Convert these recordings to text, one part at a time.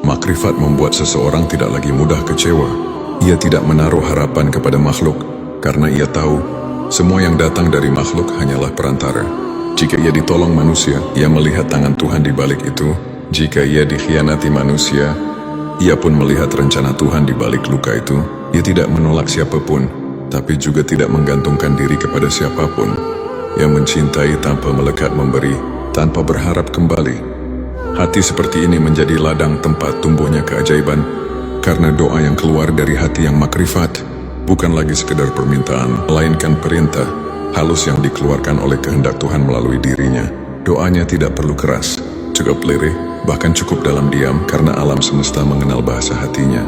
Makrifat membuat seseorang tidak lagi mudah kecewa. Ia tidak menaruh harapan kepada makhluk, karena ia tahu semua yang datang dari makhluk hanyalah perantara. Jika ia ditolong manusia, ia melihat tangan Tuhan di balik itu. Jika ia dikhianati manusia, ia pun melihat rencana Tuhan di balik luka itu. Ia tidak menolak siapapun, tapi juga tidak menggantungkan diri kepada siapapun. Ia mencintai tanpa melekat memberi, tanpa berharap kembali. Hati seperti ini menjadi ladang tempat tumbuhnya keajaiban, karena doa yang keluar dari hati yang makrifat bukan lagi sekedar permintaan, melainkan perintah halus yang dikeluarkan oleh kehendak Tuhan melalui dirinya. Doanya tidak perlu keras, cukup lirih, bahkan cukup dalam diam, karena alam semesta mengenal bahasa hatinya.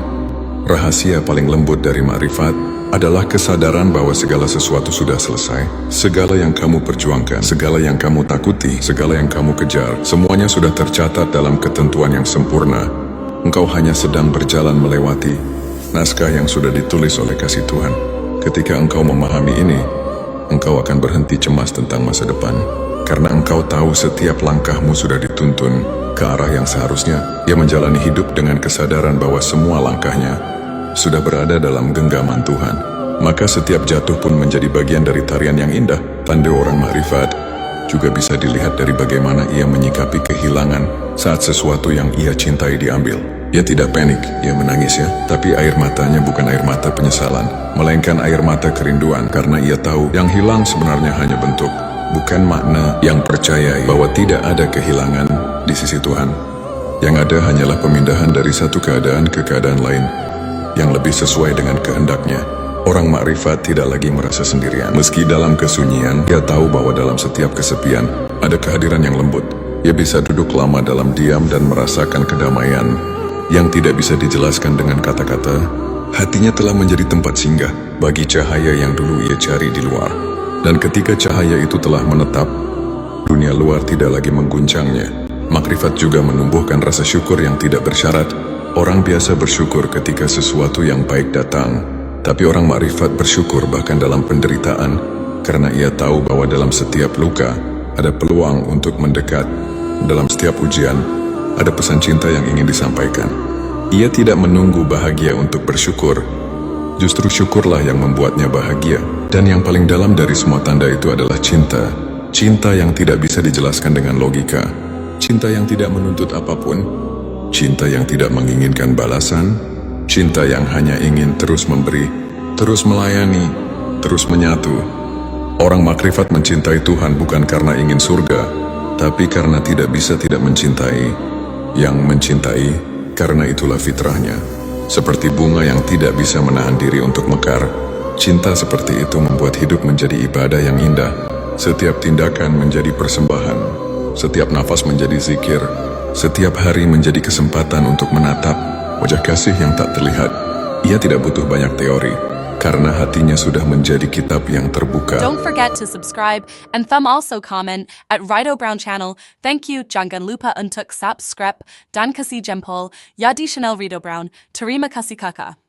Rahasia paling lembut dari makrifat adalah kesadaran bahwa segala sesuatu sudah selesai. Segala yang kamu perjuangkan, segala yang kamu takuti, segala yang kamu kejar, semuanya sudah tercatat dalam ketentuan yang sempurna. Engkau hanya sedang berjalan melewati naskah yang sudah ditulis oleh kasih Tuhan. Ketika engkau memahami ini, engkau akan berhenti cemas tentang masa depan, karena engkau tahu setiap langkahmu sudah dituntun ke arah yang seharusnya. Ia menjalani hidup dengan kesadaran bahwa semua langkahnya sudah berada dalam genggaman Tuhan. Maka setiap jatuh pun menjadi bagian dari tarian yang indah. Tanda orang makrifat juga bisa dilihat dari bagaimana ia menyikapi kehilangan saat sesuatu yang ia cintai diambil. Ia tidak panik, ia menangis ya, tapi air matanya bukan air mata penyesalan, melainkan air mata kerinduan, karena ia tahu yang hilang sebenarnya hanya bentuk, bukan makna. Yang percaya bahwa tidak ada kehilangan di sisi Tuhan. Yang ada hanyalah pemindahan dari satu keadaan ke keadaan lain yang lebih sesuai dengan kehendaknya. Orang makrifat tidak lagi merasa sendirian. Meski dalam kesunyian, ia tahu bahwa dalam setiap kesepian ada kehadiran yang lembut. Ia bisa duduk lama dalam diam dan merasakan kedamaian yang tidak bisa dijelaskan dengan kata-kata. Hatinya telah menjadi tempat singgah bagi cahaya yang dulu ia cari di luar. Dan ketika cahaya itu telah menetap, dunia luar tidak lagi mengguncangnya. Makrifat juga menumbuhkan rasa syukur yang tidak bersyarat. Orang biasa bersyukur ketika sesuatu yang baik datang, tapi orang makrifat bersyukur bahkan dalam penderitaan, karena ia tahu bahwa dalam setiap luka ada peluang untuk mendekat. Dalam setiap ujian ada pesan cinta yang ingin disampaikan. Ia tidak menunggu bahagia untuk bersyukur. Justru syukurlah yang membuatnya bahagia. Dan yang paling dalam dari semua tanda itu adalah cinta. Cinta yang tidak bisa dijelaskan dengan logika. Cinta yang tidak menuntut apapun. Cinta yang tidak menginginkan balasan. Cinta yang hanya ingin terus memberi, terus melayani, terus menyatu. Orang makrifat mencintai Tuhan bukan karena ingin surga, tapi karena tidak bisa tidak mencintai. Yang mencintai, karena itulah fitrahnya. Seperti bunga yang tidak bisa menahan diri untuk mekar, cinta seperti itu membuat hidup menjadi ibadah yang indah. Setiap tindakan menjadi persembahan, setiap nafas menjadi zikir, setiap hari menjadi kesempatan untuk menatap wajah kasih yang tak terlihat. Ia tidak butuh banyak teori, karena hatinya sudah menjadi kitab yang terbuka. Don't forget to subscribe and thumb also comment at Rido Brown channel. Thank you. Jangan lupa untuk subscribe dan kasih jempol. Yadi Chanel Rido Brown. Terima kasih kakak.